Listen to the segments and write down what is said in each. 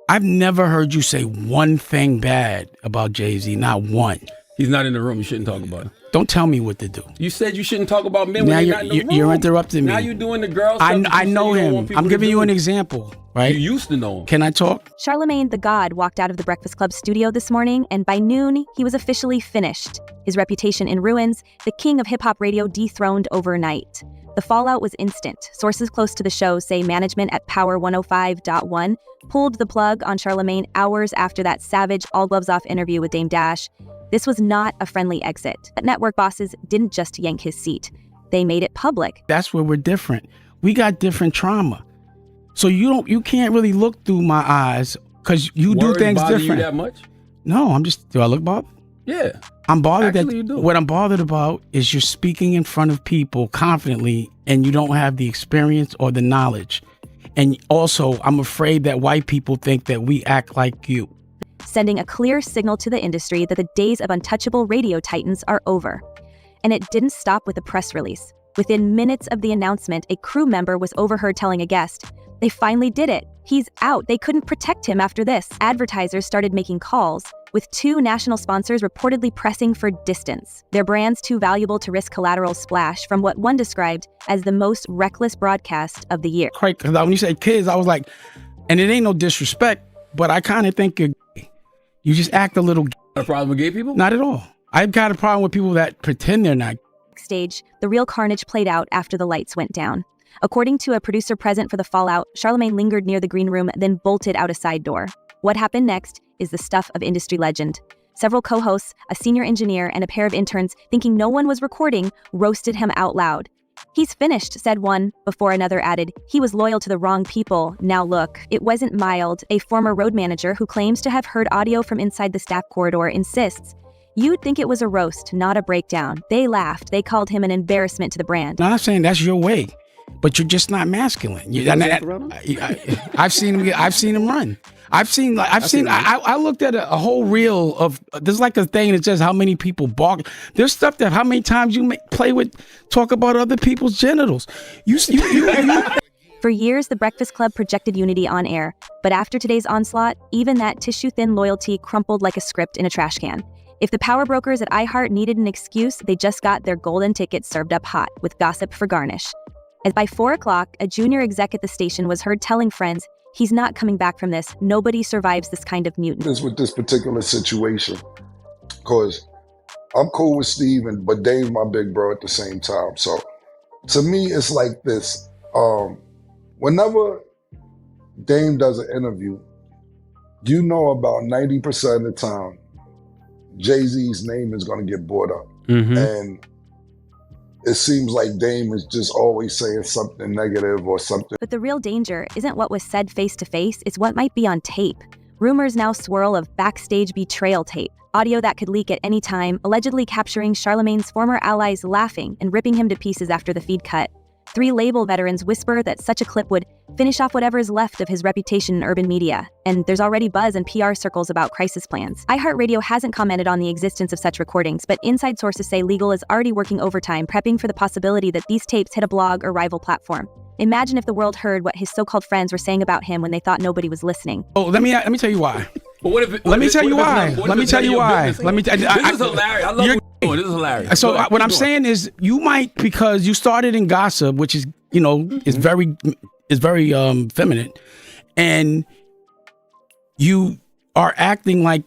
I've never heard you say one thing bad about Jay-Z, not one. He's not in the room. You shouldn't talk about him. Don't tell me what to do. You said you shouldn't talk about men Now when you're not in the room. You're interrupting me. Now you're doing the girl stuff. I know him. I'm giving you an example, right? You used to know him. Can I talk? Charlamagne the God walked out of the Breakfast Club studio this morning, and by noon, he was officially finished. His reputation in ruins, the king of hip-hop radio dethroned overnight. The fallout was instant. Sources close to the show say management at Power 105.1 pulled the plug on Charlamagne hours after that savage all-gloves-off interview with Dame Dash. This was not a friendly exit. But network bosses didn't just yank his seat. They made it public. That's where we're different. We got different trauma. So you can't really look through my eyes because you do things different. You that much? No, do I look bothered? Yeah. I'm bothered Actually, you do. What I'm bothered about is you're speaking in front of people confidently and you don't have the experience or the knowledge. And also, I'm afraid that white people think that we act like you. Sending a clear signal to the industry that the days of untouchable radio titans are over. And it didn't stop with a press release. Within minutes of the announcement, a crew member was overheard telling a guest, "They finally did it. He's out. They couldn't protect him after this." Advertisers started making calls, with 2 national sponsors reportedly pressing for distance. Their brands too valuable to risk collateral splash from what one described as the most reckless broadcast of the year. Right, because when you say kids, I was like, and it ain't no disrespect, but I kind of think you just act a little. A problem with gay people? Not at all. I've got a problem with people that pretend they're not. Backstage, the real carnage played out after the lights went down. According to a producer present for the fallout, Charlamagne lingered near the green room, then bolted out a side door. What happened next is the stuff of industry legend. Several co-hosts, a senior engineer, and a pair of interns, thinking no one was recording, roasted him out loud. "He's finished," said one, before another added, "He was loyal to the wrong people. Now look." It wasn't mild. A former road manager who claims to have heard audio from inside the staff corridor insists, "You'd think it was a roast, not a breakdown." They laughed. They called him an embarrassment to the brand. No, I'm not saying that's your way, but you're just not masculine. I've seen him run. I looked at a whole reel of, there's like a thing that says how many people bark. There's stuff that how many times you talk about other people's genitals. You For years, the Breakfast Club projected unity on air, but after today's onslaught, even that tissue-thin loyalty crumpled like a script in a trash can. If the power brokers at iHeart needed an excuse, they just got their golden ticket served up hot with gossip for garnish. As by 4 o'clock, a junior exec at the station was heard telling friends, "He's not coming back from this. Nobody survives this kind of mutiny." With this particular situation, because I'm cool with Steve, but Dave's my big bro at the same time. So to me, it's like this. Whenever Dame does an interview, you know about 90% of the time, Jay-Z's name is going to get brought up. Mm-hmm. And it seems like Dame is just always saying something negative or something. But the real danger isn't what was said face-to-face, it's what might be on tape. Rumors now swirl of backstage betrayal tape, audio that could leak at any time, allegedly capturing Charlamagne's former allies laughing and ripping him to pieces after the feed cut. 3 label veterans whisper that such a clip would finish off whatever is left of his reputation in urban media, and there's already buzz in PR circles about crisis plans. iHeartRadio hasn't commented on the existence of such recordings, but inside sources say legal is already working overtime, prepping for the possibility that these tapes hit a blog or rival platform. Imagine if the world heard what his so-called friends were saying about him when they thought nobody was listening. Oh, let me tell you why. But Let me tell you why. This is hilarious. I love this is hilarious. So what I'm saying is, you might, because you started in gossip, which is, is very feminine, and you are acting like,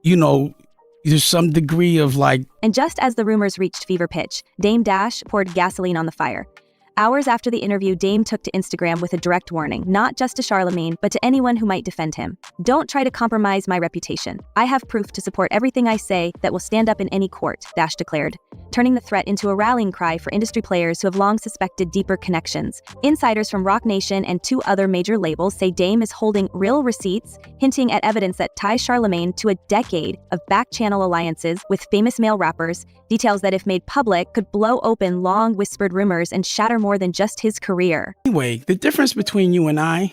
there's some degree of like. And just as the rumors reached fever pitch, Dame Dash poured gasoline on the fire. Hours after the interview, Dame took to Instagram with a direct warning, not just to Charlamagne, but to anyone who might defend him. "Don't try to compromise my reputation. I have proof to support everything I say that will stand up in any court," Dash declared, turning the threat into a rallying cry for industry players who have long suspected deeper connections. Insiders from Rock Nation and 2 other major labels say Dame is holding real receipts, hinting at evidence that ties Charlamagne to a decade of back-channel alliances with famous male rappers, details that, if made public, could blow open long-whispered rumors and shatter more than just his career. Anyway, the difference between you and I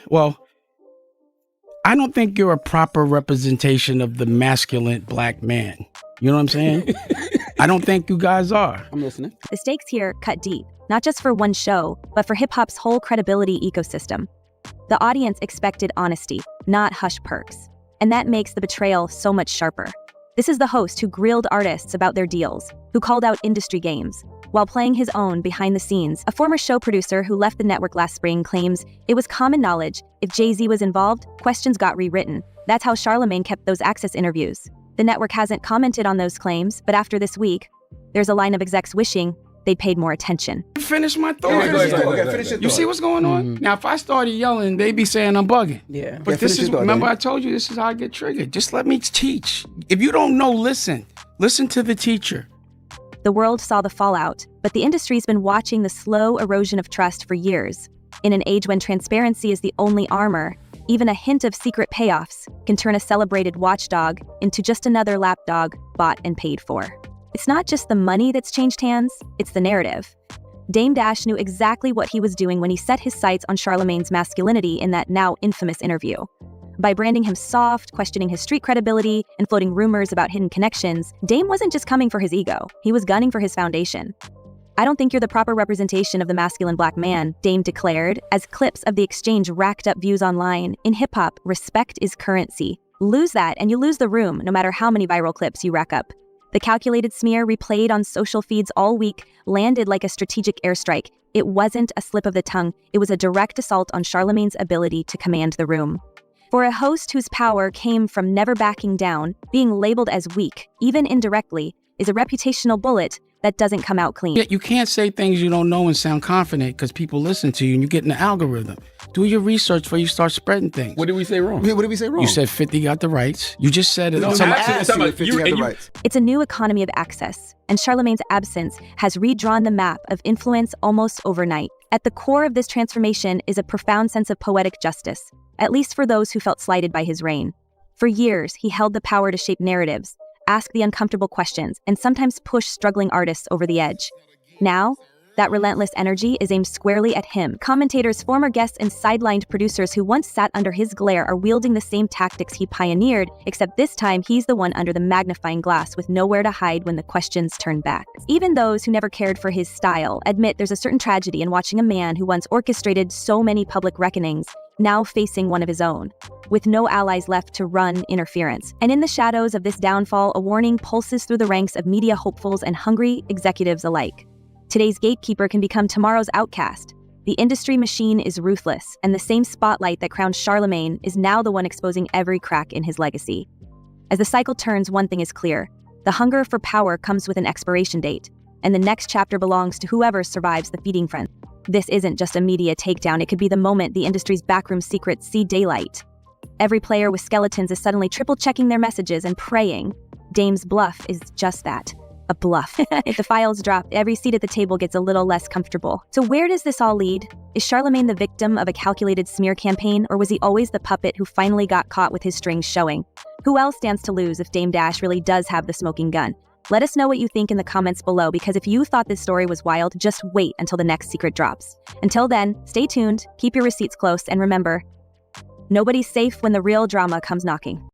don't think you're a proper representation of the masculine black man. You know what I'm saying? I don't think you guys are. I'm listening. The stakes here cut deep, not just for one show, but for hip-hop's whole credibility ecosystem. The audience expected honesty, not hush perks. And that makes the betrayal so much sharper. This is the host who grilled artists about their deals, who called out industry games, while playing his own behind the scenes. A former show producer who left the network last spring claims it was common knowledge if Jay-Z was involved, questions got rewritten. That's how Charlamagne kept those access interviews. The network hasn't commented on those claims, but after this week, there's a line of execs wishing they paid more attention. Finish my thought. Finish your You see what's going on? Now, if I started yelling, they'd be saying I'm bugging. Yeah. But this is, remember I told you, this is how I get triggered. Just let me teach. If you don't know, listen. Listen to the teacher. The world saw the fallout, but the industry's been watching the slow erosion of trust for years. In an age when transparency is the only armor, even a hint of secret payoffs can turn a celebrated watchdog into just another lapdog bought and paid for. It's not just the money that's changed hands, it's the narrative. Dame Dash knew exactly what he was doing when he set his sights on Charlamagne's masculinity in that now infamous interview. By branding him soft, questioning his street credibility, and floating rumors about hidden connections, Dame wasn't just coming for his ego, he was gunning for his foundation. "I don't think you're the proper representation of the masculine black man," Dame declared, as clips of the exchange racked up views online. In hip-hop, respect is currency. Lose that and you lose the room, no matter how many viral clips you rack up. The calculated smear replayed on social feeds all week landed like a strategic airstrike. It wasn't a slip of the tongue, it was a direct assault on Charlamagne's ability to command the room. For a host whose power came from never backing down, being labeled as weak, even indirectly, is a reputational bullet that doesn't come out clean. You can't say things you don't know and sound confident because people listen to you and you get in the algorithm. Do your research before you start spreading things. What did we say wrong? What did we say wrong? You said 50 got the rights. You just said it. No, I asked you if 50 had the rights. It's a new economy of access, and Charlamagne's absence has redrawn the map of influence almost overnight. At the core of this transformation is a profound sense of poetic justice, at least for those who felt slighted by his reign. For years, he held the power to shape narratives, ask the uncomfortable questions, and sometimes push struggling artists over the edge. Now, that relentless energy is aimed squarely at him. Commentators, former guests, and sidelined producers who once sat under his glare are wielding the same tactics he pioneered, except this time he's the one under the magnifying glass with nowhere to hide when the questions turn back. Even those who never cared for his style admit there's a certain tragedy in watching a man who once orchestrated so many public reckonings now facing one of his own, with no allies left to run interference. And in the shadows of this downfall, a warning pulses through the ranks of media hopefuls and hungry executives alike. Today's gatekeeper can become tomorrow's outcast. The industry machine is ruthless, and the same spotlight that crowned Charlamagne is now the one exposing every crack in his legacy. As the cycle turns, one thing is clear. The hunger for power comes with an expiration date, and the next chapter belongs to whoever survives the feeding frenzy. This isn't just a media takedown, it could be the moment the industry's backroom secrets see daylight. Every player with skeletons is suddenly triple-checking their messages and praying. Dame's bluff is just that. A bluff. If the files drop, every seat at the table gets a little less comfortable. So where does this all lead? Is Charlamagne the victim of a calculated smear campaign, or was he always the puppet who finally got caught with his strings showing? Who else stands to lose if Dame Dash really does have the smoking gun? Let us know what you think in the comments below, because if you thought this story was wild, just wait until the next secret drops. Until then, stay tuned, keep your receipts close, and remember, nobody's safe when the real drama comes knocking.